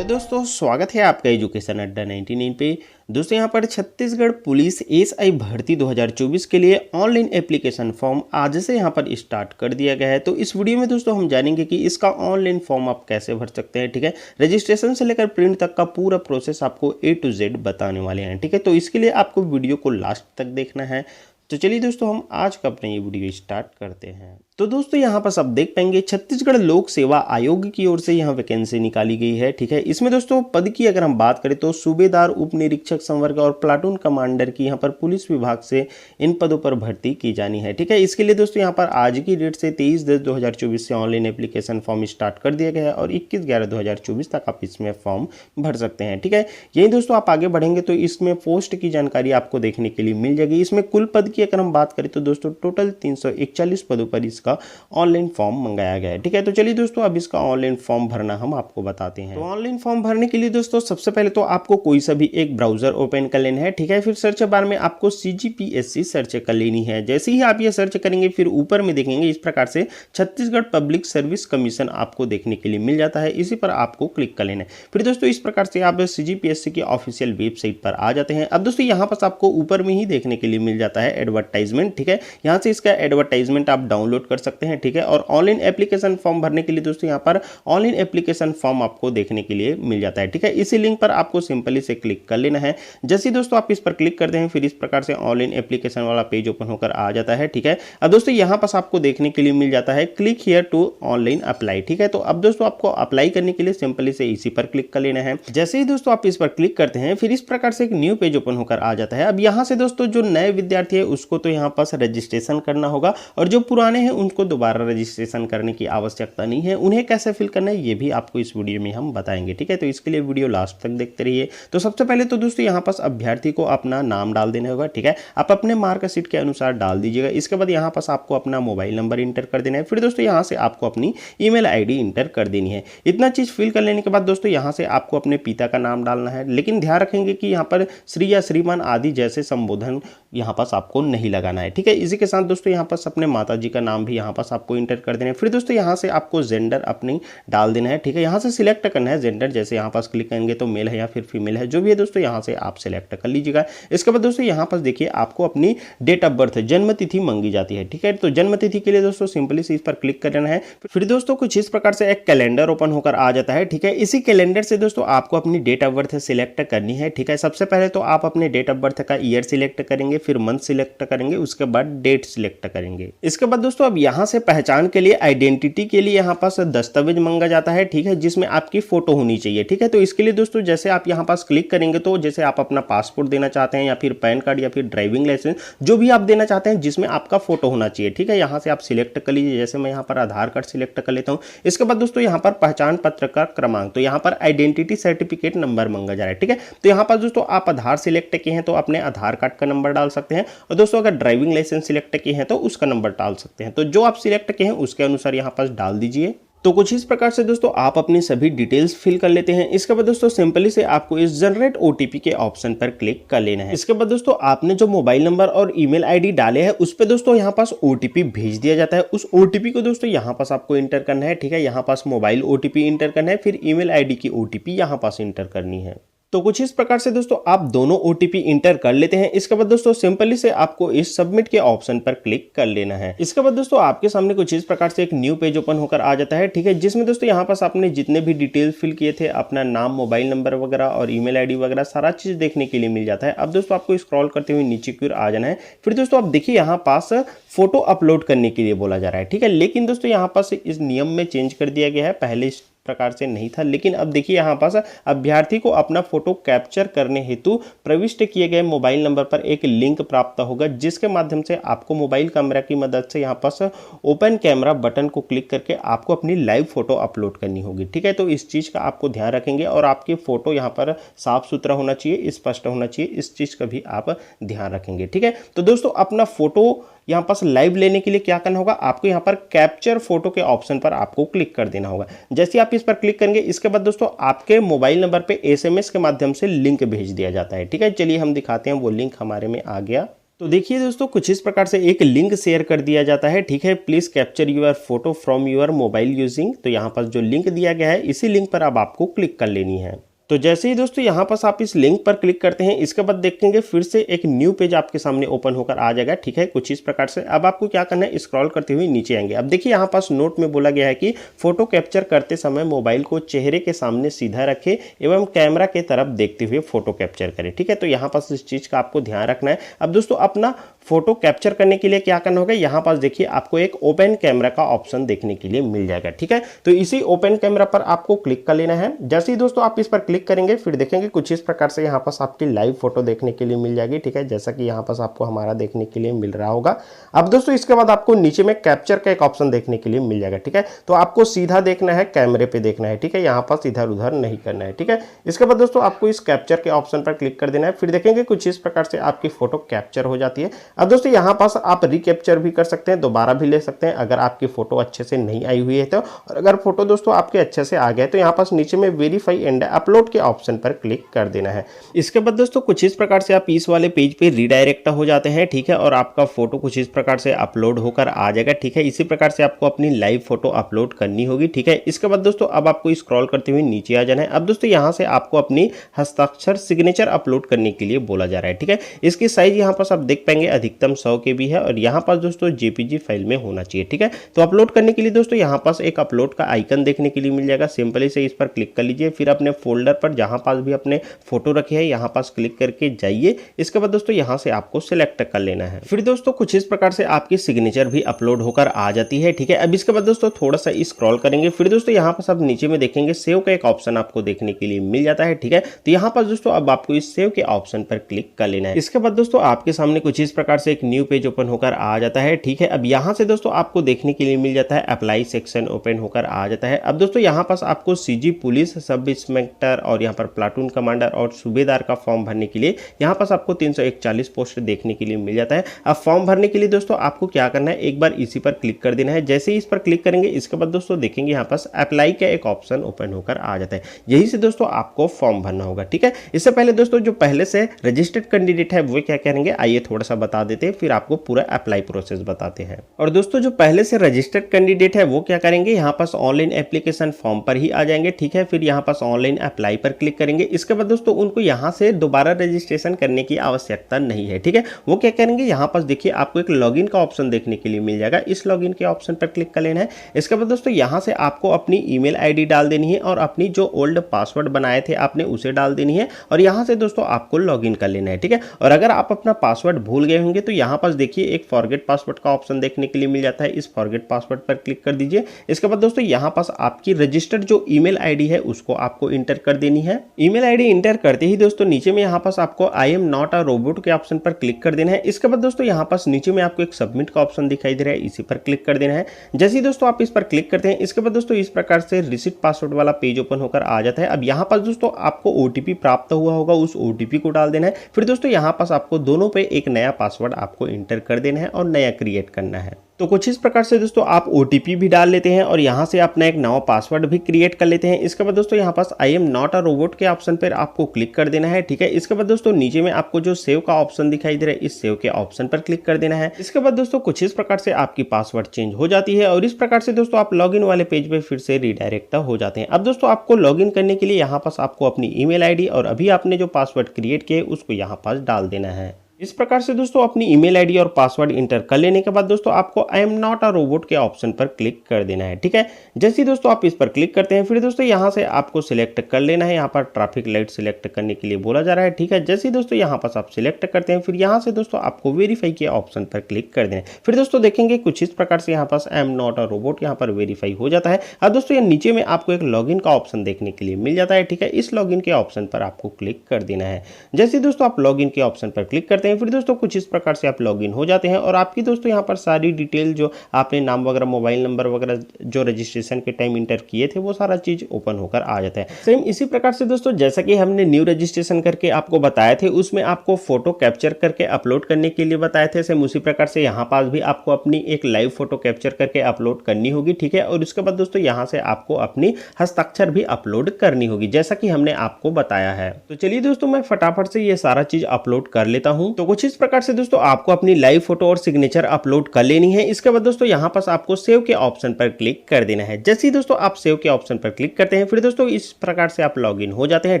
Hello दोस्तों, स्वागत है आपका एजुकेशन अड्डा 99 पे। दोस्तों यहाँ पर छत्तीसगढ़ पुलिस एसआई भर्ती 2024 के लिए ऑनलाइन एप्लीकेशन फॉर्म आज से यहाँ पर स्टार्ट कर दिया गया है। तो इस वीडियो में दोस्तों हम जानेंगे कि इसका ऑनलाइन फॉर्म आप कैसे भर सकते हैं। ठीक है, रजिस्ट्रेशन से लेकर प्रिंट तक का पूरा प्रोसेस आपको A to Z बताने वाले हैं। ठीक है, तो इसके लिए आपको वीडियो को लास्ट तक देखना है। तो चलिए दोस्तों हम आज का अपना ये वीडियो स्टार्ट करते हैं। तो दोस्तों यहाँ पर आप देख पाएंगे छत्तीसगढ़ लोक सेवा आयोग की ओर से यहाँ वैकेंसी निकाली गई है। ठीक है, इसमें दोस्तों पद की अगर हम बात करें तो सूबेदार, उप निरीक्षक संवर्ग और प्लाटून कमांडर की यहाँ पर पुलिस विभाग से इन पदों पर भर्ती की जानी है। ठीक है, इसके लिए दोस्तों यहाँ पर आज की डेट से 23/10/2024 से ऑनलाइन एप्लीकेशन फॉर्म स्टार्ट कर दिया गया है और 21/11/2024 तक आप इसमें फॉर्म भर सकते हैं। ठीक है, यही दोस्तों आप आगे बढ़ेंगे तो इसमें पोस्ट की जानकारी आपको देखने के लिए मिल जाएगी। इसमें कुल पद की अगर हम बात करें तो दोस्तों टोटल 341 पदों पर इसका ऑनलाइन फॉर्म मंगाया गया है। ठीक है, तो चलिए दोस्तों अब इसका ऑनलाइन फॉर्म भरना हम आपको बताते हैं। तो ऑनलाइन फॉर्म भरने के लिए दोस्तों सबसे पहले तो आपको कोई सा भी एक ब्राउजर ओपन कर लेना है। ठीक है, फिर सर्च बार में आपको CGPSC सर्च कर लेनी है। जैसे ही आप ये सर्च करेंगे फिर ऊपर में देखेंगे इस प्रकार से छत्तीसगढ़ पब्लिक सर्विस कमीशन आपको देखने के लिए मिल जाता है। इसी पर आपको क्लिक कर लेना है। फिर दोस्तों इस प्रकार से आप CGPSC की ऑफिशियल वेबसाइट पर आ जाते हैं। अब दोस्तों यहाँ पर आपको ऊपर में ही देखने के लिए मिल जाता है एडवर्टाइजमेंट। ठीक है, यहाँ से इसका एडवर्टाइजमेंट आप डाउनलोड कर सकते हैं। ठीक है, और ऑनलाइन एप्लीकेशन फॉर्म भरने के लिए दोस्तों यहाँ पर ऑनलाइन एप्लीकेशन फॉर्म आपको देखने के लिए मिल जाता है। ठीक है, इसी लिंक पर आपको सिंपली से क्लिक कर लेना है। जैसे ही दोस्तों आप इस पर क्लिक करते हैं फिर इस प्रकार से ऑनलाइन एप्लीकेशन वाला पेज ओपन होकर आ जाता है। ठीक है, अब दोस्तों यहाँ पर आपको देखने के लिए मिल जाता है click here to online apply. ठीक है, तो अब दोस्तों आपको अप्लाई करने के लिए सिंपली से इसी पर क्लिक कर लेना है। जैसे ही दोस्तों आप इस पर क्लिक करते हैं फिर इस प्रकार से एक न्यू पेज ओपन होकर आ जाता है। अब यहाँ से दोस्तों जो नए विद्यार्थी है उसको तो यहाँ पर रजिस्ट्रेशन करना होगा और जो पुराने हैं उनको दोबारा रजिस्ट्रेशन करने की आवश्यकता नहीं है। उन्हें कैसे फिल करना है ये भी आपको इस वीडियो में हम बताएंगे। ठीक है, तो इसके लिए वीडियो लास्ट तक देखते रहिए। तो सबसे पहले तो दोस्तों यहाँ पास अभ्यर्थी को अपना नाम डाल देना होगा। ठीक है, आप अपने मार्कशीट के अनुसार डाल दीजिएगा। इसके बाद यहाँ पास आपको अपना मोबाइल नंबर इंटर कर देना है। फिर दोस्तों यहाँ से आपको अपनी ईमेल ID इंटर कर देनी है। इतना चीज फिल कर लेने के बाद दोस्तों यहाँ से आपको अपने पिता का नाम डालना है, लेकिन ध्यान रखेंगे कि यहाँ पर श्री या श्रीमान आदि जैसे संबोधन यहाँ पास आपको नहीं लगाना है। ठीक है, इसी के साथ दोस्तों यहाँ पास अपने माता जी का नाम भी यहाँ पास आपको इंटर कर देना है। फिर दोस्तों यहाँ से आपको जेंडर अपनी डाल देना है। ठीक है, यहाँ से सिलेक्ट करना है जेंडर। जैसे यहाँ पास क्लिक करेंगे तो मेल है या फिर फीमेल है, जो भी है दोस्तों यहाँ से आप सिलेक्ट कर लीजिएगा। इसके बाद दोस्तों यहाँ पास देखिए आपको अपनी डेट ऑफ बर्थ जन्म तिथि मांगी जाती है। ठीक है, तो जन्म तिथि के लिए दोस्तों सिंपली से इस पर क्लिक कर लेना है। फिर दोस्तों कुछ इस प्रकार से एक कैलेंडर ओपन होकर आ जाता है। ठीक है, इसी कैलेंडर से दोस्तों आपको अपनी डेट ऑफ बर्थ सिलेक्ट करनी है। ठीक है, सबसे पहले तो आप अपने डेट ऑफ बर्थ का ईयर सिलेक्ट करेंगे, फिर मंथ सिलेक्ट करेंगे, उसके बाद डेट सिलेक्ट करेंगे। इसके बाद दोस्तों अब यहाँ से पहचान के लिए, आइडेंटिटी के लिए यहाँ पास दस्तावेज मांगा जाता है। ठीक है, जिसमें आपकी फोटो होनी चाहिए। ठीक है, तो इसके लिए दोस्तों जैसे आप यहाँ पास क्लिक करेंगे तो जैसे आप अपना पासपोर्ट देना चाहते हैं या फिर पैन कार्ड या फिर ड्राइविंग लाइसेंस, जो भी आप देना चाहते हैं जिसमें आपका फोटो होना चाहिए। ठीक है, यहाँ से आप सिलेक्ट कर लीजिए। जैसे मैं यहाँ पर आधार कार्ड सिलेक्ट कर लेता हूँ। इसके बाद दोस्तों यहाँ पर पहचान पत्र का क्रमांक, तो यहाँ पर आइडेंटिटी सर्टिफिकेट नंबर मांगा जा रहा है। ठीक है, तो यहाँ पर दोस्तों आप आधार सिलेक्ट किए हैं तो अपने आधार कार्ड का नंबर डाल सकते हैं, और दोस्तों अगर ड्राइविंग लाइसेंस सिलेक्ट किए हैं तो उसका नंबर डाल सकते हैं। तो जो आप सिलेक्ट किए हैं उसके अनुसार यहाँ पर डाल दीजिए। तो कुछ इस प्रकार से दोस्तों आप अपनी सभी डिटेल्स फिल कर लेते हैं। इसके बाद दोस्तों सिंपली से आपको इस जनरेट OTP के ऑप्शन पर क्लिक कर लेना है। इसके बाद दोस्तों आपने जो मोबाइल नंबर और ईमेल ID डाले हैं उस पे दोस्तों यहाँ पास OTP भेज दिया जाता है। उस OTP को दोस्तों यहाँ पास आपको इंटर करना है। ठीक है, यहाँ पास मोबाइल OTP इंटर करना है, फिर ईमेल ID की OTP यहाँ पास इंटर करनी है। तो कुछ इस प्रकार से दोस्तों आप दोनों OTP इंटर कर लेते हैं। इसके बाद दोस्तों सिंपली से आपको इस सबमिट के ऑप्शन पर क्लिक कर लेना है। इसके बाद दोस्तों आपके सामने कुछ इस प्रकार से एक न्यू पेज ओपन होकर आ जाता है। ठीक है, जिसमें दोस्तों यहाँ पास आपने जितने भी डिटेल्स फिल किए थे, अपना नाम, मोबाइल नंबर वगैरह और ईमेल ID वगैरह सारा चीज देखने के लिए मिल जाता है। अब दोस्तों आपको स्क्रॉल करते हुए नीचे की ओर आ जाना है। फिर दोस्तों आप देखिए यहाँ पास फोटो अपलोड करने के लिए बोला जा रहा है। ठीक है, लेकिन दोस्तों यहाँ पास इस नियम में चेंज कर दिया गया है, पहले इस प्रकार से नहीं था, लेकिन अब देखिए यहाँ पास अभ्यर्थी को अपना फोटो कैप्चर करने हेतु प्रविष्ट किए गए मोबाइल नंबर पर एक लिंक प्राप्त होगा, जिसके माध्यम से आपको मोबाइल कैमरा की मदद से यहाँ पास ओपन कैमरा बटन को क्लिक करके आपको अपनी लाइव फोटो अपलोड करनी होगी। ठीक है, तो इस चीज का आपको ध्यान रखेंगे और आपकी फोटो यहाँ पर साफ सुथरा होना चाहिए, स्पष्ट होना चाहिए, इस चीज का भी आप ध्यान रखेंगे। ठीक है, तो दोस्तों अपना फोटो यहाँ पास लाइव लेने के लिए क्या करना होगा, आपको यहाँ पर कैप्चर फोटो के ऑप्शन पर आपको क्लिक कर देना होगा। जैसे आप इस पर क्लिक करेंगे इसके बाद दोस्तों आपके मोबाइल नंबर पे SMS के माध्यम से लिंक भेज दिया जाता है। ठीक है, चलिए हम दिखाते हैं। वो लिंक हमारे में आ गया। तो देखिए दोस्तों, कुछ इस प्रकार से एक लिंक शेयर कर दिया जाता है, ठीक है। Please capture your photo from your mobile using. तो यहाँ पर जो लिंक दिया गया है, इसी लिंक पर अब आपको क्लिक कर लेनी है। तो जैसे ही दोस्तों यहाँ पर आप इस लिंक पर क्लिक करते हैं, इसके बाद देखेंगे फिर से एक न्यू पेज आपके सामने ओपन होकर आ जाएगा, ठीक है। कुछ इस प्रकार से अब आपको क्या करना है, स्क्रॉल करते हुए नीचे आएंगे। अब देखिए यहाँ पास नोट में बोला गया है कि फोटो कैप्चर करते समय मोबाइल को चेहरे के सामने सीधा रखें एवं कैमरा के तरफ देखते हुए फोटो कैप्चर करें, ठीक है। तो यहाँ पास इस चीज का आपको ध्यान रखना है। अब दोस्तों अपना फोटो कैप्चर करने के लिए क्या करना होगा, यहाँ पास देखिए आपको एक ओपन कैमरा का ऑप्शन देखने के लिए मिल जाएगा, ठीक है। तो इसी ओपन कैमरा पर आपको क्लिक कर लेना है। जैसे ही दोस्तों आप इस पर क्लिक करेंगे, फिर देखेंगे कुछ इस प्रकार से यहाँ पास आपकी लाइव फोटो देखने के लिए मिल जाएगी, ठीक है। जैसा कि यहाँ पास आपको हमारा देखने के लिए मिल रहा होगा। अब दोस्तों इसके बाद आपको नीचे में कैप्चर का एक ऑप्शन देखने के लिए मिल जाएगा, ठीक है। तो आपको सीधा देखना है, कैमरे पे देखना है, ठीक है। यहाँ पास इधर उधर नहीं करना है, ठीक है। इसके बाद दोस्तों आपको इस कैप्चर के ऑप्शन पर क्लिक कर देना है। फिर देखेंगे कुछ इस प्रकार से आपकी फोटो कैप्चर हो जाती है। अब दोस्तों यहाँ पास आप रिकैप्चर भी कर सकते हैं, दोबारा भी ले सकते हैं अगर आपकी फोटो अच्छे से नहीं आई हुई है तो। और अगर फोटो दोस्तों आपके अच्छे से आ गए तो यहाँ पास नीचे में वेरीफाई एंड अपलोड के ऑप्शन पर क्लिक कर देना है। इसके बाद दोस्तों कुछ इस प्रकार से आप इस वाले पेज पे रिडायरेक्ट हो जाते हैं, ठीक है। और आपका फोटो कुछ इस प्रकार से अपलोड होकर आ जाएगा, ठीक है। इसी प्रकार से आपको अपनी लाइव फोटो अपलोड करनी होगी, ठीक है। इसके बाद दोस्तों अब आपको स्क्रॉल करते हुए नीचे आ जाना है। अब दोस्तों यहाँ से आपको अपनी हस्ताक्षर सिग्नेचर अपलोड करने के लिए बोला जा रहा है, ठीक है। इसकी साइज यहाँ पास आप देख पाएंगे अधिकतम 100 KB है और यहाँ पास दोस्तों JPG फाइल में होना चाहिए, ठीक है। तो अपलोड करने के लिए दोस्तों यहाँ पास एक अपलोड का आइकन देखने के लिए मिल जाएगा। सिंपली से इस पर क्लिक कर लीजिए। फिर अपने फोल्डर पर जहाँ पास भी अपने फोटो रखे हैं यहाँ पास क्लिक करके जाइए। इसके बाद दोस्तों यहाँ से आपको सिलेक्ट कर लेना है। फिर दोस्तों कुछ इस प्रकार से आपकी सिग्नेचर भी अपलोड होकर आ जाती है, ठीक है। अब इसके बाद दोस्तों थोड़ा सा स्क्रॉल करेंगे। फिर दोस्तों यहाँ पास आप नीचे में देखेंगे सेव का एक ऑप्शन आपको देखने के लिए मिल जाता है, ठीक है। तो यहाँ पास दोस्तों अब आपको इस सेव के ऑप्शन पर क्लिक कर लेना है। इसके बाद दोस्तों आपके सामने कुछ इस प्रकार से एक न्यू पेज ओपन होकर आ जाता है, ठीक है। अब यहाँ से दोस्तों आपको देखने के लिए मिल जाता है अप्लाई सेक्शन ओपन होकर आ जाता है। अब दोस्तों यहाँ पास आपको CG पुलिस सब इंस्पेक्टर और यहाँ पर प्लाटून कमांडर और सूबेदार का फॉर्म भरने के लिए यहाँ पास आपको 341 पोस्ट देखने के लिए मिल जाता है। अब फॉर्म भरने के लिए दोस्तों आपको क्या करना है, एक बार इसी पर क्लिक कर देना है। जैसे ही इस पर क्लिक करेंगे इसके बाद दोस्तों देखेंगे यहाँ पास अप्लाई का एक ऑप्शन ओपन होकर आ जाता है। यही से दोस्तों आपको फॉर्म भरना होगा, ठीक है। इससे पहले दोस्तों जो पहले से रजिस्टर्ड कैंडिडेट है वो क्या करेंगे, आइए थोड़ा सा बता देते हैं, फिर आपको पूरा अप्लाई प्रोसेस बताते हैं। और दोस्तों जो पहले से रजिस्टर्ड कैंडिडेट है वो क्या करेंगे, यहाँ पास ऑनलाइन एप्लीकेशन फॉर्म पर ही आ जाएंगे, ठीक है। फिर यहाँ पास ऑनलाइन अप्लाई पर क्लिक करेंगे। इसके बाद दोस्तों उनको यहाँ से दोबारा रजिस्ट्रेशन करने की आवश्यकता नहीं है, ठीक है। वो क्या करेंगे, यहाँ पास देखिए आपको एक लॉगिन का ऑप्शन देखने के लिए मिल जाएगा। इस लॉगिन के ऑप्शन पर क्लिक कर लेना है। इसके बाद दोस्तों यहाँ से आपको अपनी ईमेल ID डाल देनी है और अपनी जो ओल्ड पासवर्ड बनाए थे आपने उसे डाल देनी है और यहाँ से दोस्तों आपको लॉगिन कर लेना है, ठीक है। और अगर आप अपना पासवर्ड भूल गए होंगे तो यहाँ पास देखिए एक फॉरगेट पासवर्ड का ऑप्शन देखने के लिए मिल जाता है। इस फॉरगेट पासवर्ड पर क्लिक कर दीजिए। इसके बाद दोस्तों यहाँ पास आपकी रजिस्टर्ड जो ईमेल ID है उसको आपको इंटर कर देनी है। ईमेल ID इंटर करते ही दोस्तों नीचे में यहाँ पास आपको आई एम नॉट अ रोबोट के ऑप्शन पर क्लिक कर देना है। इसके बाद दोस्तों यहाँ पास नीचे में आपको एक सबमिट का ऑप्शन दिखाई दे रहा है, इसी पर क्लिक कर देना है। जैसे ही दोस्तों आप इस पर क्लिक करते हैं इसके बाद दोस्तों इस प्रकार से रिसीट पासवर्ड वाला पेज ओपन होकर आ जाता है। अब यहाँ पास दोस्तों आपको OTP प्राप्त हुआ होगा, उस OTP को डाल देना है। फिर दोस्तों यहाँ पास आपको दोनों पे एक नया पासवर्ड आपको इंटर कर देना है और नया क्रिएट करना है। तो कुछ इस प्रकार से दोस्तों आप OTP भी डाल लेते हैं और यहाँ से अपना एक नया पासवर्ड भी क्रिएट कर लेते हैं। इसके बाद दोस्तों यहाँ पास I am not a robot के ऑप्शन पर आपको क्लिक कर देना है, ठीक है। इसके बाद दोस्तों नीचे में आपको जो सेव का ऑप्शन दिखाई दे रहा है इस सेव के ऑप्शन पर क्लिक कर देना है। इसके बाद दोस्तों कुछ इस प्रकार से आपकी पासवर्ड चेंज हो जाती है और इस प्रकार से दोस्तों आप लॉगिन वाले पेज पे फिर से रिडायरेक्ट हो जाते हैं। अब दोस्तों आपको लॉगिन करने के लिए यहाँ पास आपको अपनी ईमेल ID और अभी आपने जो पासवर्ड क्रिएट किया उसको यहाँ पास डाल देना है। इस प्रकार से दोस्तों अपनी ईमेल ID और पासवर्ड इंटर कर लेने के बाद दोस्तों आपको आई एम नॉट अ रोबोट के ऑप्शन पर क्लिक कर देना है, ठीक है। जैसे ही दोस्तों आप इस पर क्लिक करते हैं फिर दोस्तों यहाँ से आपको सिलेक्ट कर लेना है। यहाँ पर ट्रैफिक लाइट सिलेक्ट करने के लिए बोला जा रहा है, ठीक है। जैसे ही दोस्तों यहाँ पास आप सिलेक्ट करते हैं फिर यहाँ से दोस्तों आपको वेरीफाई के ऑप्शन पर क्लिक कर देना है। फिर दोस्तों देखेंगे कुछ इस प्रकार से यहाँ पास I am not a robot यहाँ पर वेरीफाई हो जाता है। अब दोस्तों ये नीचे में आपको एक लॉगिन का ऑप्शन देखने के लिए मिल जाता है, ठीक है। इस लॉगिन के ऑप्शन पर आपको क्लिक कर देना है। जैसे ही दोस्तों आप लॉगिन के ऑप्शन पर क्लिक करते हैं फिर दोस्तों कुछ इस प्रकार से आप लॉगिन हो जाते हैं और आपकी दोस्तों यहाँ पर सारी डिटेल जो आपने नाम वगैरह मोबाइल नंबर वगैरह जो रजिस्ट्रेशन के टाइम इंटर किए थे वो सारा चीज ओपन होकर आ जाता है। सेम इसी प्रकार से दोस्तों जैसा कि हमने न्यू रजिस्ट्रेशन करके आपको बताए थे उसमें आपको फोटो कैप्चर करके अपलोड करने के लिए बताए थे, सेम उसी प्रकार से यहाँ पास भी आपको अपनी एक लाइव फोटो कैप्चर करके अपलोड करनी होगी, ठीक है। और उसके बाद दोस्तों यहाँ से आपको अपनी हस्ताक्षर भी अपलोड करनी होगी जैसा कि हमने आपको बताया है। तो चलिए दोस्तों मैं फटाफट से ये सारा चीज अपलोड कर लेता हूँ। तो कुछ इस प्रकार से दोस्तों आपको अपनी लाइव फोटो और सिग्नेचर अपलोड कर लेनी है। इसके बाद दोस्तों यहाँ पास आपको सेव के ऑप्शन पर क्लिक कर देना है। जैसे ही दोस्तों आप सेव के ऑप्शन पर क्लिक करते हैं फिर दोस्तों इस प्रकार से आप लॉगिन हो जाते हैं।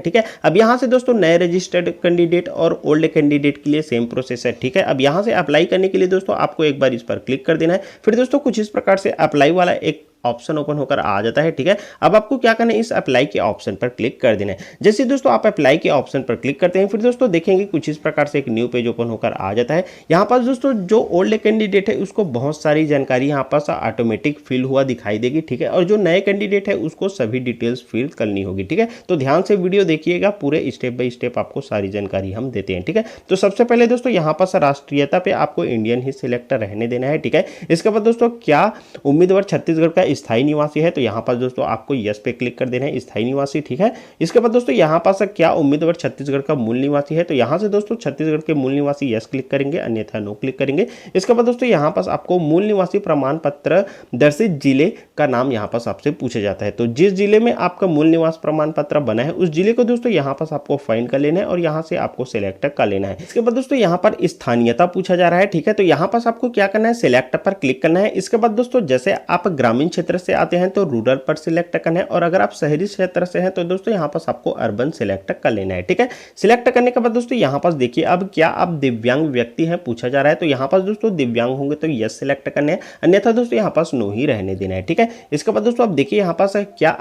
ठीक है, अब यहाँ से दोस्तों नए रजिस्टर्ड कैंडिडेट और ओल्ड कैंडिडेट के लिए सेम प्रोसेस है। ठीक है, अब यहाँ से अप्लाई करने के लिए दोस्तों आपको एक बार इस पर क्लिक कर देना है। फिर दोस्तों कुछ इस प्रकार से अप्लाई वाला एक ऑप्शन ओपन होकर आ जाता है। ठीक है, अब आपको क्या करना है, इस अप्लाई के ऑप्शन पर क्लिक कर देना है। जैसे दोस्तों आप अप्लाई के ऑप्शन पर क्लिक करते हैं फिर दोस्तों देखेंगे कुछ इस प्रकार से एक न्यू पेज ओपन होकर आ जाता है। यहाँ पास दोस्तों जो ओल्ड कैंडिडेट है उसको बहुत सारी जानकारी यहाँ पास ऑटोमेटिक फिल हुआ दिखाई देगी। ठीक है, और जो नए कैंडिडेट है उसको सभी डिटेल्स फिल करनी होगी। ठीक है, तो ध्यान से वीडियो देखिएगा, पूरे स्टेप बाय स्टेप आपको सारी जानकारी हम देते हैं। ठीक है, तो सबसे पहले दोस्तों यहाँ पास राष्ट्रीयता पे आपको इंडियन ही सिलेक्ट रहने देना है। ठीक है, इसके बाद दोस्तों क्या उम्मीदवार छत्तीसगढ़ का स्थायी निवासी है, तो यहाँ पर दोस्तों आपको यस पे क्लिक कर देना है, स्थायी निवासी। ठीक है, इसके बाद दोस्तों यहाँ पास क्या उम्मीदवार छत्तीसगढ़ का मूल निवासी है, तो यहाँ से दोस्तों छत्तीसगढ़ के मूल निवासी यस क्लिक करेंगे, अन्यथा नो क्लिक करेंगे। इसके बाद दोस्तों यहाँ पास आपको मूल निवासी प्रमाण पत्र दर्शित जिले का नाम यहाँ पास आपसे पूछा जाता है। तो जिस जिले में आपका मूल निवास प्रमाण पत्र बना है उस जिले को दोस्तों यहाँ पास आपको फाइंड कर लेना है और यहाँ से आपको सिलेक्ट कर लेना है। इसके बाद दोस्तों यहाँ पर स्थानीयता पूछा जा रहा है। ठीक है, तो यहाँ पास आपको क्या करना है, सिलेक्ट पर क्लिक करना है। इसके बाद दोस्तों जैसे आप ग्रामीण क्षेत्र से आते हैं तो रूरल पर सिलेक्ट करना है, और अगर आप शहरी क्षेत्र से हैं तो दोस्तों यहाँ पास आपको अर्बन सिलेक्ट कर लेना है। ठीक है, सिलेक्ट करने के बाद दोस्तों यहाँ पास देखिए अब क्या आप दिव्यांग व्यक्ति हैं पूछा जा रहा है, तो यहाँ पास दोस्तों दिव्यांग होंगे तो यस सिलेक्ट करना है, अन्यथा दोस्तों यहाँ पास नो ही रहने देना है। ठीक है, इसके बाद दोस्तों आप देखिए यहाँ पास क्या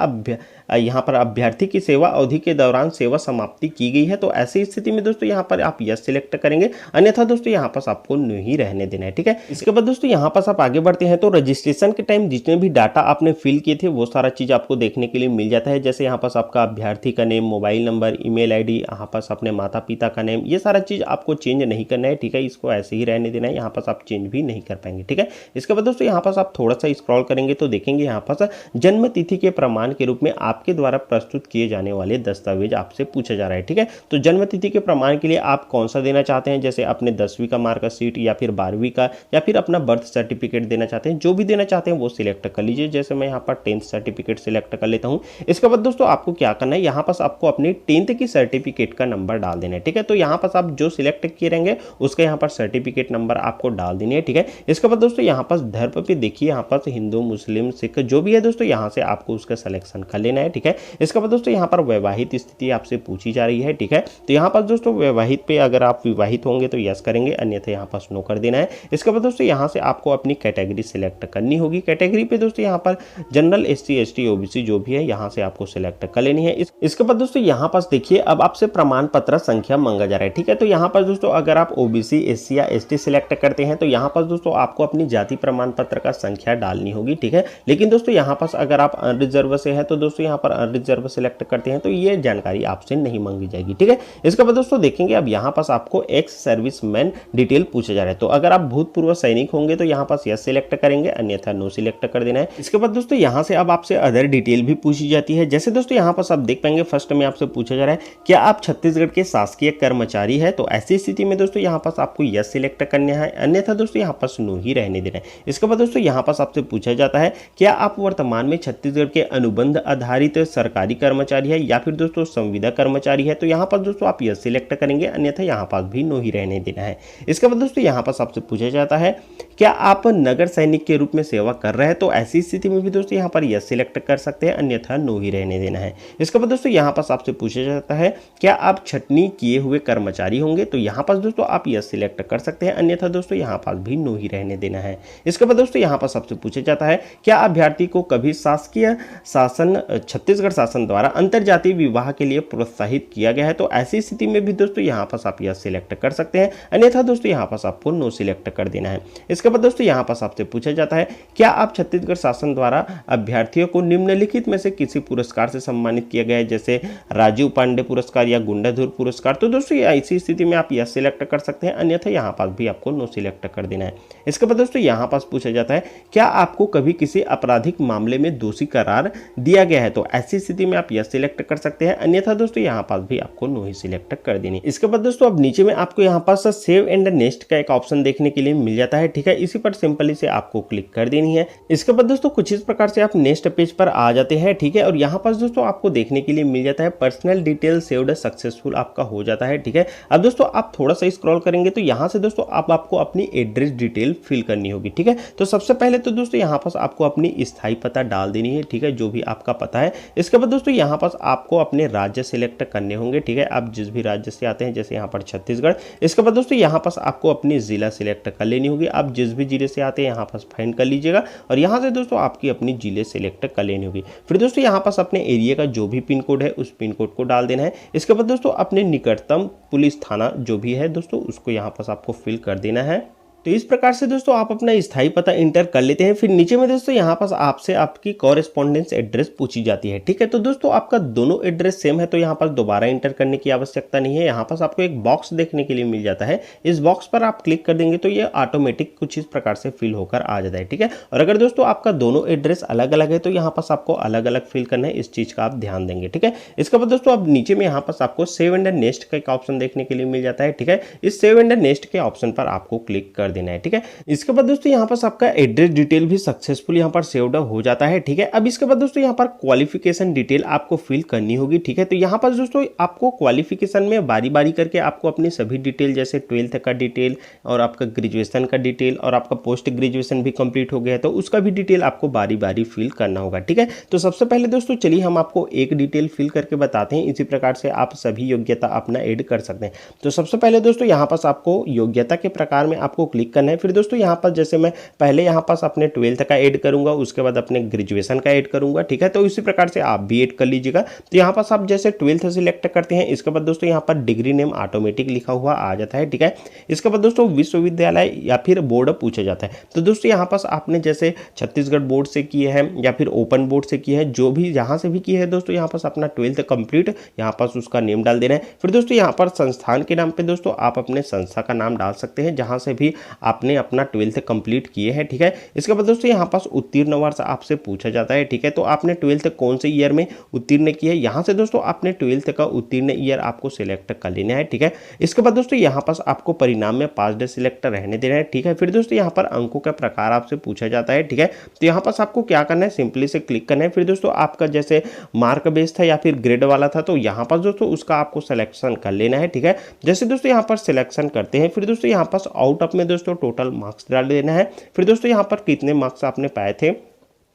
यहाँ पर अभ्यर्थी की सेवा अवधि के दौरान सेवा समाप्ति की गई है, तो ऐसी स्थिति में दोस्तों यहाँ पर आप यस सिलेक्ट करेंगे, अन्यथा दोस्तों यहाँ पास आपको नो ही रहने देना है। ठीक है, इसके बाद दोस्तों यहाँ पास आप आगे बढ़ते हैं तो रजिस्ट्रेशन के टाइम जितने भी डाटा आपने फिल किए थे वो सारा चीज आपको देखने के लिए मिल जाता है। जैसे यहाँ पास आपका अभ्यर्थी का name, mobile number, email ID, यहाँ पास अपने माता पिता का नेम, ये सारा चीज आपको चेंज नहीं करना है। ठीक है, इसको ऐसे ही रहने देना है, यहाँ पास आप चेंज भी नहीं कर पाएंगे। ठीक है, इसके बाद दोस्तों यहाँ पास आप थोड़ा सा स्क्रॉल करेंगे तो देखेंगे यहाँ पास जन्म तिथि के प्रमाण के रूप में आपके द्वारा प्रस्तुत किए जाने वाले दस्तावेज आपसे पूछा जा रहा है। ठीक है, तो जन्म तिथि के प्रमाण के लिए आप कौन सा देना चाहते हैं, जैसे अपने 10वीं का मार्कशीट या फिर 12वीं का या फिर अपना बर्थ सर्टिफिकेट देना चाहते हैं, जो भी देना चाहते हैं वो सिलेक्ट कर लीजिए। जैसे मैं यहाँ पर 10th सर्टिफिकेट सिलेक्ट कर लेता हूँ। इसके बाद दोस्तों आपको क्या करना है, यहाँ पास आपको अपनी 10th की सर्टिफिकेट का नंबर डाल देना है। ठीक है, तो यहाँ पास आप जो सिलेक्ट किए रहेंगे उसका यहाँ पर सर्टिफिकेट नंबर आपको डाल देनी है। ठीक है, इसके बाद दोस्तों यहाँ पास धर्म पे देखिए, यहाँ पास हिंदू, मुस्लिम, सिख जो भी है दोस्तों यहाँ से आपको उसका सिलेक्शन कर लेना है। ठीक है, इसके बाद दोस्तों यहाँ पर वैवाहिक स्थिति आपसे पूछी जा रही है। ठीक है, तो यहाँ पास दोस्तों वैवाहिक पे अगर आप विवाहित होंगे तो यस करेंगे, अन्यथा यहाँ पास नो कर देना है। इसके बाद दोस्तों यहाँ से आपको अपनी कैटेगरी सिलेक्ट करनी होगी। कैटेगरी पे दोस्तों यहाँ पर जनरल, SC, ST, OBC जो भी है यहाँ से आपको सिलेक्ट कर लेनी है। इसके बाद दोस्तों यहाँ पास देखिए अब आपसे प्रमाण पत्र संख्या मांगा जा रहा है। ठीक है, तो यहाँ पर दोस्तों अगर आप OBC, SC या ST सिलेक्ट करते हैं तो यहाँ पर दोस्तों आपको अपनी जाति प्रमाण पत्र का संख्या डालनी होगी। ठीक है, लेकिन दोस्तों यहाँ पास अगर आप अनरिजर्व से हैं तो दोस्तों यहाँ पर अनरिजर्व सिलेक्ट करते हैं तो ये जानकारी आपसे नहीं मांगी जाएगी। ठीक है, इसके बाद दोस्तों देखेंगे अब यहाँ पास आपको एक्स सर्विसमैन डिटेल पूछा जा रहा है, तो अगर आप भूतपूर्व सैनिक होंगे तो यहाँ पास यस सिलेक्ट करेंगे, अन्यथा नो सिलेक्ट कर देना है। इसके बाद दोस्तों यहाँ से अब आपसे अदर डिटेल भी पूछी जाती है। जैसे दोस्तों यहाँ पास आप देख पाएंगे फर्स्ट में आपसे पूछा जा रहा है क्या आप छत्तीसगढ़ के शासकीय कर्मचारी है, तो ऐसी स्थिति में दोस्तों यहाँ पास आपको यस सिलेक्ट करना है, अन्यथा दोस्तों यहाँ पास नो ही रहने देना है। इसके बाद दोस्तों यहाँ पास आपसे पूछा जाता है क्या आप वर्तमान में छत्तीसगढ़ के अनुबंध आधारित सरकारी कर्मचारी है या फिर दोस्तों संविदा कर्मचारी है, तो यहाँ पर दोस्तों आप यस सिलेक्ट करेंगे, अन्यथा यहाँ पास भी नो ही रहने देना है। इसके बाद दोस्तों यहाँ पास आपसे पूछा जाता है क्या आप नगर सैनिक के रूप में सेवा कर रहे हैं, तो ऐसी स्थिति में भी दोस्तों यहाँ पर यस सिलेक्ट कर सकते हैं, अन्यथा नो ही रहने देना है। इसके बाद दोस्तों यहाँ पास आपसे पूछा जाता है क्या आप छटनी किए हुए कर्मचारी होंगे, तो यहाँ पास दोस्तों आप यस सिलेक्ट कर सकते हैं, अन्यथा दोस्तों यहाँ पास भी नो ही रहने देना है। इसके बाद दोस्तों यहाँ पास आपसे पूछा जाता है क्या अभ्यर्थी को कभी शासकीय शासन छत्तीसगढ़ शासन द्वारा अंतरजातीय विवाह के लिए प्रोत्साहित किया गया है, तो ऐसी स्थिति में भी दोस्तों यहाँ पास आप यस सिलेक्ट कर सकते हैं, अन्यथा दोस्तों यहाँ पास आपको नो सिलेक्ट कर देना है। इसके बाद दोस्तों यहाँ पास आपसे पूछा जाता है क्या आप छत्तीसगढ़ शासन द्वारा अभ्यर्थियों को निम्नलिखित में से किसी पुरस्कार से सम्मानित किया गया है, जैसे राजीव पांडे पुरस्कार या गुंडाधुर पुरस्कार, तो दोस्तों ऐसी स्थिति में आप यस सिलेक्ट कर सकते हैं, अन्यथा यहाँ पास भी आपको नो सिलेक्ट कर देना है। इसके बाद दोस्तों यहाँ पास पूछा जाता है क्या आपको कभी किसी आपराधिक मामले में दोषी करार दिया गया है, तो ऐसी स्थिति में आप यस सिलेक्ट कर सकते हैं, अन्यथा दोस्तों यहाँ पास भी आपको नो ही सिलेक्ट कर देनी। इसके बाद दोस्तों अब नीचे में आपको यहाँ पास सेव एंड नेक्स्ट का एक ऑप्शन देखने के लिए मिल जाता है। ठीक है, इसी पर सिंपली से आपको क्लिक कर देनी है। इसके बाद दोस्तों दोस्तों कुछ इस प्रकार से आप नेक्स्ट पेज पर आ जाते हैं, ठीक है। और यहाँ पर दोस्तों आपको देखने के लिए मिल जाता है पर्सनल डिटेल सेव्ड सक्सेसफुल आपका हो जाता है, ठीक है। अब दोस्तों आप थोड़ा सा स्क्रॉल करेंगे तो यहाँ से दोस्तों आपको अपनी एड्रेस डिटेल फिल करनी होगी, ठीक है। तो सबसे पहले तो दोस्तों यहाँ पर आपको अपनी स्थायी पता डाल देनी है, ठीक है, जो भी आपका पता है। इसके बाद दोस्तों यहाँ पर आपको अपने राज्य सिलेक्ट करने होंगे, ठीक है। आप जिस भी राज्य से आते हैं, जैसे यहाँ पर छत्तीसगढ़। इसके बाद दोस्तों यहाँ पर आपको अपनी जिला सिलेक्ट कर लेनी होगी। आप जिस भी जिले से आते हैं यहाँ पर फाइंड कर लीजिएगा और यहाँ से दोस्तों आपकी अपनी जिले सिलेक्ट कर लेनी होगी। फिर दोस्तों यहाँ पर अपने एरिया का जो भी पिन कोड है उस पिन कोड को डाल देना है। इसके बाद दोस्तों अपने निकटतम पुलिस थाना जो भी है दोस्तों उसको यहाँ पर आपको फिल कर देना है। तो इस प्रकार से दोस्तों आप अपना स्थायी पता इंटर कर लेते हैं। फिर नीचे में दोस्तों यहाँ पर आपसे आपकी कॉरेस्पॉन्डेंस एड्रेस पूछी जाती है, ठीक है। तो दोस्तों आपका दोनों एड्रेस सेम है तो यहाँ पर दोबारा इंटर करने की आवश्यकता नहीं है। यहाँ पर आपको एक बॉक्स देखने के लिए मिल जाता है, इस बॉक्स पर आप क्लिक कर देंगे तो ये ऑटोमेटिक कुछ इस प्रकार से फिल होकर आ जाता है, ठीक है। और अगर दोस्तों आपका दोनों एड्रेस अलग अलग है तो यहाँ पर आपको अलग अलग फिल करना है, इस चीज का आप ध्यान देंगे, ठीक है। इसके बाद दोस्तों अब नीचे में यहाँ पर आपको सेव एंड नेक्स्ट का एक ऑप्शन देखने के लिए मिल जाता है, ठीक है। इस सेव एंड नेक्स्ट के ऑप्शन पर आपको क्लिक कर देना है, ठीक है। इसके बाद दोस्तों यहाँ पर आपका एड्रेस डिटेल भी सक्सेसफुल यहाँ पर सेव्ड हो जाता है, ठीक है। अब इसके बाद दोस्तों यहाँ पर क्वालिफिकेशन डिटेल आपको फिल करनी होगी, ठीक है। तो यहाँ पर दोस्तों आपको क्वालिफिकेशन में बारी बारी करके आपको अपनी सभी डिटेल जैसे 12th का डिटेल और आपका ग्रेजुएशन का डिटेल और आपका पोस्ट ग्रेजुएशन भी कंप्लीट हो गया है तो उसका भी डिटेल आपको बारी बारी फिल करना होगा, ठीक है। तो सबसे पहले दोस्तों चलिए हम आपको एक डिटेल फिल करके बताते हैं, इसी प्रकार से आप सभी योग्यता अपना ऐड कर सकते हैं। तो सबसे पहले दोस्तों यहाँ पर आपको योग्यता के प्रकार में आपको क्लिक करना है। फिर दोस्तों यहाँ पर जैसे मैं पहले यहाँ पास अपने 12th का ऐड करूंगा, उसके बाद अपने ग्रेजुएशन का ऐड करूंगा, ठीक है। तो इसी प्रकार से आप भी ऐड कर लीजिएगा। तो यहाँ पास आप जैसे 12th सिलेक्ट करते हैं, इसके बाद दोस्तों यहाँ पर डिग्री नेम ऑटोमेटिक लिखा हुआ आ जाता है, ठीक है। इसके बाद दोस्तों विश्वविद्यालय या फिर बोर्ड पूछा जाता है। तो दोस्तों यहाँ पास आपने जैसे छत्तीसगढ़ बोर्ड से किए हैं या फिर ओपन बोर्ड से किए हैं, जो भी जहाँ से भी किए हैं दोस्तों यहाँ पास अपना 12th कंप्लीट यहाँ पास उसका नेम डाल देना है। फिर दोस्तों यहाँ पर संस्थान के नाम पे दोस्तों आप अपने संस्था का नाम डाल सकते हैं जहाँ से भी आपने अपना 12th कंप्लीट किए हैं, ठीक है। इसके बाद दोस्तों यहाँ पास उत्तीर्ण वर्ष आपसे पूछा जाता है, ठीक है। तो आपने 12th कौन से ईयर में उत्तीर्ण किया है, यहाँ से दोस्तों आपने 12th का उत्तीर्ण ईयर आपको सिलेक्ट कर लेना है, ठीक है। इसके बाद दोस्तों यहाँ पास आपको परिणाम में पास डे सिलेक्ट रहने देना है, ठीक है। फिर दोस्तों यहाँ पर अंकों का प्रकार आपसे पूछा जाता है, ठीक है। तो यहाँ पास आपको क्या करना है, सिंपली से क्लिक करना है। फिर दोस्तों आपका जैसे मार्क बेस था या फिर ग्रेड वाला था तो यहाँ पास दोस्तों उसका आपको सिलेक्शन कर लेना है, ठीक है। जैसे दोस्तों यहाँ पर सिलेक्शन करते हैं फिर दोस्तों यहाँ पास आउट ऑफ में दोस्तों टोटल मार्क्स डाल देना है। फिर दोस्तों यहाँ पर कितने मार्क्स आपने पाए थे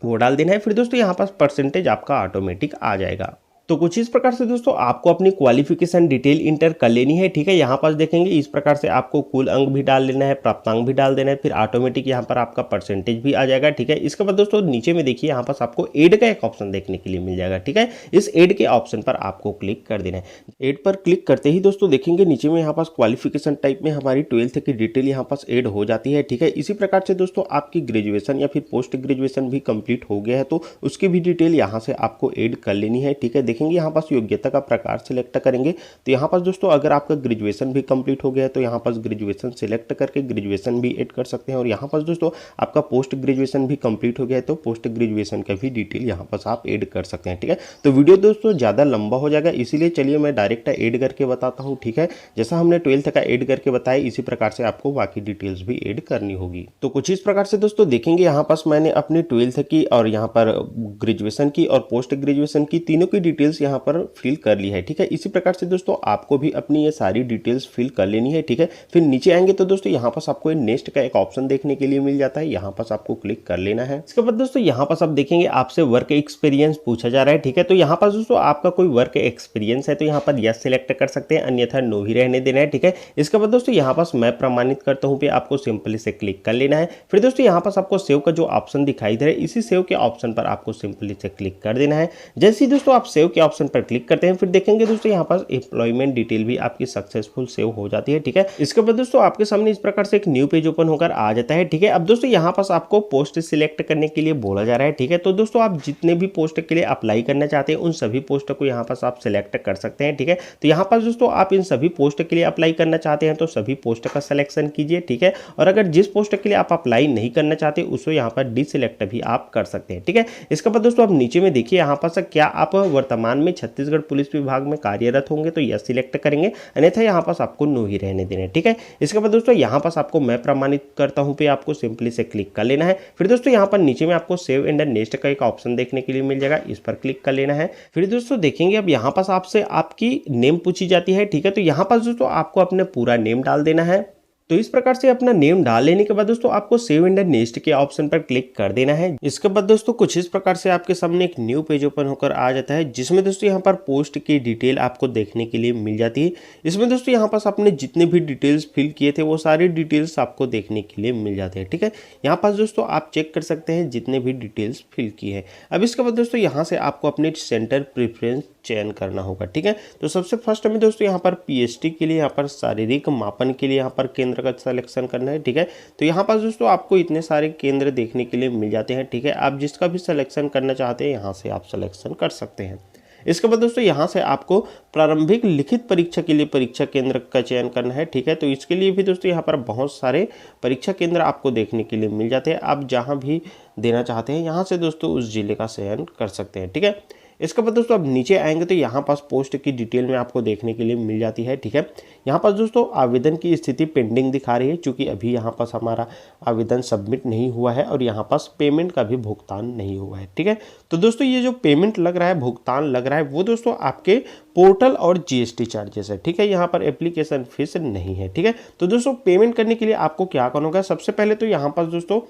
वो डाल देना है। फिर दोस्तों यहाँ पर परसेंटेज आपका ऑटोमेटिक आ जाएगा। तो कुछ इस प्रकार से दोस्तों आपको अपनी क्वालिफिकेशन डिटेल इंटर कर लेनी है, ठीक है। यहाँ पास देखेंगे इस प्रकार से आपको कुल अंक भी डाल लेना है, प्राप्तांक भी डाल देना है, फिर ऑटोमेटिक यहाँ पर आपका परसेंटेज भी आ जाएगा, ठीक है। इसके बाद दोस्तों नीचे में देखिए यहाँ पास आपको ऐड का एक ऑप्शन देखने के लिए मिल जाएगा, ठीक है। इस ऐड के ऑप्शन पर आपको क्लिक कर देना है। ऐड पर क्लिक करते ही दोस्तों देखेंगे नीचे में यहाँ पास क्वालिफिकेशन टाइप में हमारी 12th की डिटेल यहाँ पास ऐड हो जाती है, ठीक है। इसी प्रकार से दोस्तों आपकी ग्रेजुएशन या फिर पोस्ट ग्रेजुएशन भी कंप्लीट हो गया है तो उसकी भी डिटेल यहाँ से आपको ऐड कर लेनी है, ठीक है। देखेंगे यहाँ पास योग्यता का प्रकार सिलेक्ट करेंगे तो यहाँ पास दोस्तों अगर आपका ग्रेजुएशन भी कंप्लीट हो गया है तो यहाँ पास ग्रेजुएशन सिलेक्ट करके ग्रेजुएशन भी ऐड कर सकते हैं। और यहाँ पास दोस्तों आपका पोस्ट ग्रेजुएशन भी कंप्लीट हो गया है तो पोस्ट ग्रेजुएशन का भी डिटेल यहाँ पास आप ऐड कर सकते हैं, ठीक है। तो वीडियो दोस्तों ज़्यादा लंबा हो जाएगा इसीलिए चलिए मैं डायरेक्ट ऐड करके बताता हूँ, ठीक है। जैसा हमने 12th का ऐड करके बताया इसी प्रकार से आपको बाकी डिटेल्स भी ऐड करनी होगी। तो कुछ इस प्रकार से दोस्तों देखेंगे यहाँ पास मैंने अपनी 12th की और यहाँ पर ग्रेजुएशन की और पोस्ट ग्रेजुएशन की तीनों की डिटेल्स यहाँ पर फिल कर ली है, ठीक है। इसी प्रकार से दोस्तों आपको भी अपनी ये सारी डिटेल्स फिल कर लेनी है, ठीक है। फिर नीचे आएंगे तो दोस्तों यहाँ पास आपको नेक्स्ट का एक ऑप्शन देखने के लिए मिल जाता है, यहाँ पास आपको क्लिक कर लेना है। इसके बाद दोस्तों यहाँ पास आप देखेंगे आपसे वर्क एक्सपीरियंस पूछा जा रहा है, ठीक है। तो यहाँ पास दोस्तों आपका कोई वर्क एक्सपीरियंस है तो यहाँ पर यस सिलेक्ट कर सकते हैं, अन्यथा नो ही रहने देना है, ठीक है। इसके बाद दोस्तों यहाँ पास मैं प्रमाणित करता हूँ पे आपको सिंपली से क्लिक कर लेना है। फिर दोस्तों यहाँ पास आपको सेव का जो ऑप्शन दिखाई दे रहा है इसी सेव के ऑप्शन पर आपको सिंपली से क्लिक कर देना है। जैसे ही दोस्तों आप सेव के ऑप्शन पर क्लिक करते हैं फिर देखेंगे दोस्तों यहाँ पास एम्प्लॉयमेंट डिटेल भी आपकी सक्सेसफुल सेव हो जाती है, ठीक है। इसके बाद दोस्तों आपके सामने इस प्रकार से एक न्यू पेज ओपन होकर आ जाता है, ठीक है। अब दोस्तों यहाँ पास आपको पोस्ट सिलेक्ट करने के लिए बोला जा रहा है, ठीक है। तो दोस्तों आप जितने भी पोस्ट के लिए अप्लाई करना चाहते हैं उन सभी पोस्ट को यहाँ पास आप सिलेक्ट कर सकते हैं, ठीक है। तो यहाँ पास दोस्तों आप इन सभी पोस्ट के लिए अप्लाई करना चाहते हैं तो सभी पोस्ट का सिलेक्शन कीजिए, ठीक है। और अगर जिस पोस्ट के लिए आप अप्लाई नहीं करना चाहते उसको यहाँ पर डिसिलेक्ट भी आप कर सकते हैं, ठीक है। इसके बाद दोस्तों आप नीचे में देखिए यहाँ पास क्या आप वर्तमान वर्तमान में छत्तीसगढ़ पुलिस विभाग में कार्यरत होंगे तो यस सिलेक्ट करेंगे, अन्यथा यहाँ पास आपको नो ही रहने देना है। ठीक है, इसके बाद दोस्तों यहाँ पास आपको मैं प्रमाणित करता हूँ पे आपको सिंपली से क्लिक कर लेना है। फिर दोस्तों यहाँ पर नीचे में आपको सेव एंड नेक्स्ट का एक ऑप्शन देखने के लिए मिल जाएगा, इस पर क्लिक कर लेना है। फिर दोस्तों देखेंगे अब यहाँ पास आपसे आपकी नेम पूछी जाती है। ठीक है, तो यहाँ पास दोस्तों आपको अपना पूरा नेम डाल देना है। तो इस प्रकार से अपना नेम डाल लेने के बाद दोस्तों आपको सेव एंड नेक्स्ट के ऑप्शन पर क्लिक कर देना है। इसके बाद दोस्तों कुछ इस प्रकार से आपके सामने एक न्यू पेज ओपन होकर आ जाता है, जिसमें दोस्तों यहाँ पर पोस्ट की डिटेल आपको देखने के लिए मिल जाती है। इसमें दोस्तों यहाँ पास आपने जितने भी डिटेल्स फिल किए थे वो सारी डिटेल्स आपको देखने के लिए मिल जाते हैं। ठीक है, यहाँ पास दोस्तों आप चेक कर सकते हैं जितने भी डिटेल्स फिल किए हैं। अब इसके बाद दोस्तों यहाँ से आपको अपने सेंटर प्रेफरेंस चयन करना होगा। ठीक है, तो सबसे फर्स्ट में दोस्तों यहाँ पर पीएसटी के लिए यहाँ पर शारीरिक मापन के लिए यहाँ पर केंद्र का सिलेक्शन करना है। ठीक है, तो यहाँ पर दोस्तों आपको इतने सारे केंद्र देखने के लिए मिल जाते हैं। ठीक है, आप जिसका भी सिलेक्शन करना चाहते हैं यहाँ से आप सिलेक्शन कर सकते हैं। इसके बाद दोस्तों यहाँ से आपको प्रारंभिक लिखित परीक्षा के लिए परीक्षा केंद्र का चयन करना है। ठीक है, तो इसके लिए भी दोस्तों यहाँ पर बहुत सारे परीक्षा केंद्र आपको देखने के लिए मिल जाते हैं। आप जहाँ भी देना चाहते हैं यहाँ से दोस्तों उस जिले का चयन कर सकते हैं। ठीक है, इसके बाद दोस्तों अब नीचे आएंगे तो यहाँ पास पोस्ट की डिटेल में आपको देखने के लिए मिल जाती है। ठीक है, यहाँ पास दोस्तों आवेदन की स्थिति पेंडिंग दिखा रही है, क्योंकि अभी यहाँ पास हमारा आवेदन सबमिट नहीं हुआ है और यहाँ पास पेमेंट का भी भुगतान नहीं हुआ है। ठीक है, तो दोस्तों ये जो पेमेंट लग रहा है, भुगतान लग रहा है, वो दोस्तों आपके पोर्टल और जीएसटी चार्जेस है। ठीक है, यहाँ पर एप्लीकेशन फीस नहीं है। ठीक है, तो दोस्तों पेमेंट करने के लिए आपको क्या करना होगा, सबसे पहले तो यहाँ पास दोस्तों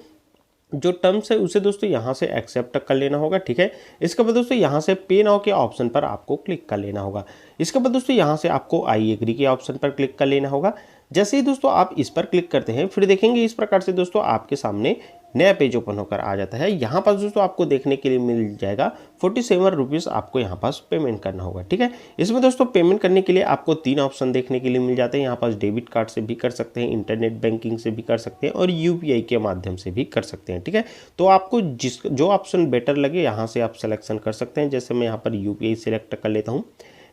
जो टर्म्स है उसे दोस्तों यहाँ से एक्सेप्ट कर लेना होगा। ठीक है, इसके बाद दोस्तों यहाँ से पे नाउ के ऑप्शन पर आपको क्लिक कर लेना होगा। इसके बाद दोस्तों यहाँ से आपको आई एग्री के ऑप्शन पर क्लिक कर लेना होगा। जैसे ही दोस्तों आप इस पर क्लिक करते हैं फिर देखेंगे इस प्रकार से दोस्तों आपके सामने नया पेज ओपन होकर आ जाता है। यहाँ पास दोस्तों आपको देखने के लिए मिल जाएगा 47 रुपीज़ आपको यहाँ पास पेमेंट करना होगा। ठीक है, इसमें दोस्तों पेमेंट करने के लिए आपको 3 ऑप्शन देखने के लिए मिल जाते हैं। यहाँ पास डेबिट कार्ड से भी कर सकते हैं, इंटरनेट बैंकिंग से भी कर सकते हैं और यूपीआई के माध्यम से भी कर सकते हैं। ठीक है, तो आपको जो ऑप्शन बेटर लगे यहाँ से आप सिलेक्शन कर सकते हैं। जैसे मैं यहाँ पर यूपीआई सिलेक्ट कर लेता हूँ।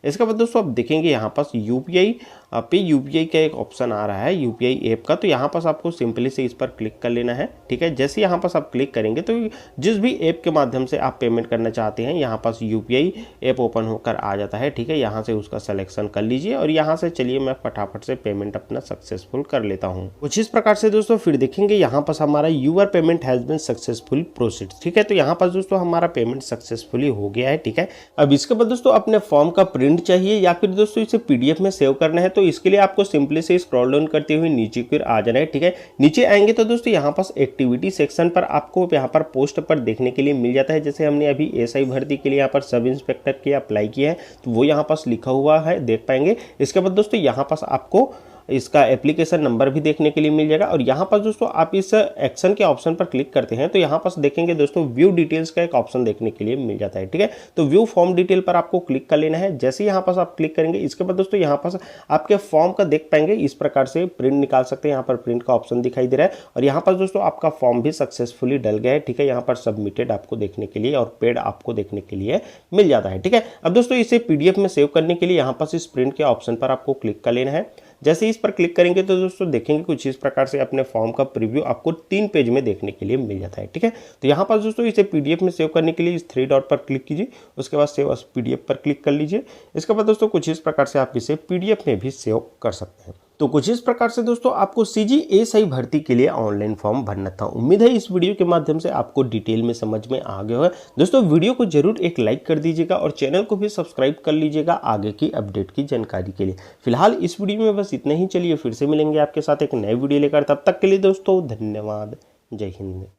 इसके बाद दोस्तों आप देखेंगे यहाँ पास यूपीआई पे यूपीआई का एक ऑप्शन आ रहा है यूपीआई ऐप का, तो यहाँ पास आपको सिंपली से इस पर क्लिक कर लेना है। ठीक है, जैसे यहाँ पास आप क्लिक करेंगे तो जिस भी ऐप के माध्यम से आप पेमेंट करना चाहते हैं यहाँ पास यूपीआई ऐप ओपन होकर आ जाता है। ठीक है, यहाँ से उसका सिलेक्शन कर लीजिए और यहाँ से चलिए मैं फटाफट से पेमेंट अपना सक्सेसफुल कर लेता हूँ। कुछ इस प्रकार से दोस्तों फिर देखेंगे यहाँ पास हमारा your payment has been successful proceed. ठीक है, तो यहाँ पास दोस्तों हमारा पेमेंट सक्सेसफुली हो गया है। ठीक है, अब इसके बाद दोस्तों अपने फॉर्म का प्रिंट चाहिए या फिर दोस्तों इसे पीडीएफ में सेव करना है, तो इसके लिए आपको सिंपली से स्क्रॉल डाउन करते हुए नीचे की ओर आ जाना है। ठीक है, नीचे आएंगे तो दोस्तों यहाँ पास एक्टिविटी सेक्शन पर आपको यहाँ पर पोस्ट पर देखने के लिए मिल जाता है। जैसे हमने अभी एसआई भर्ती के लिए यहाँ पर सब इंस्पेक्टर के अप्लाई किया है तो वो यहाँ पास लिखा हुआ है, देख पाएंगे। इसके बाद दोस्तों यहाँ पास आपको इसका एप्लीकेशन नंबर भी देखने के लिए मिल जाएगा और यहाँ पास दोस्तों आप इस एक्शन के ऑप्शन पर क्लिक करते हैं तो यहाँ पास देखेंगे दोस्तों व्यू डिटेल्स का एक ऑप्शन देखने के लिए मिल जाता है। ठीक है, तो व्यू फॉर्म डिटेल पर आपको क्लिक कर लेना है। जैसे यहाँ पास आप क्लिक करेंगे इसके बाद दोस्तों यहाँ पास आपके फॉर्म का देख पाएंगे इस प्रकार से प्रिंट निकाल सकते हैं। यहाँ पर प्रिंट का ऑप्शन दिखाई दे रहा है और यहाँ पास दोस्तों आपका फॉर्म भी सक्सेसफुली डल गया है। ठीक है, यहाँ पर सबमिटेड आपको देखने के लिए और पेड आपको देखने के लिए मिल जाता है। ठीक है, अब दोस्तों इसे पीडीएफ में सेव करने के लिए यहाँ पास इस प्रिंट के ऑप्शन पर आपको क्लिक कर लेना है। जैसे इस पर क्लिक करेंगे तो दोस्तों देखेंगे कुछ इस प्रकार से अपने फॉर्म का प्रीव्यू आपको 3 पेज में देखने के लिए मिल जाता है। ठीक है, तो यहाँ पास दोस्तों इसे पीडीएफ में सेव करने के लिए इस 3 डॉट पर क्लिक कीजिए, उसके बाद सेव एज पीडीएफ पर क्लिक कर लीजिए। इसके बाद दोस्तों कुछ इस प्रकार से आप इसे पीडीएफ में भी सेव कर सकते हैं। तो कुछ इस प्रकार से दोस्तों आपको सीजीएसआई भर्ती के लिए ऑनलाइन फॉर्म भरना था। उम्मीद है इस वीडियो के माध्यम से आपको डिटेल में समझ में आ गया है। दोस्तों वीडियो को जरूर एक लाइक कर दीजिएगा और चैनल को भी सब्सक्राइब कर लीजिएगा आगे की अपडेट की जानकारी के लिए। फिलहाल इस वीडियो में बस इतना ही। चलिए फिर से मिलेंगे आपके साथ एक नए वीडियो लेकर, तब तक के लिए दोस्तों धन्यवाद। जय हिंद।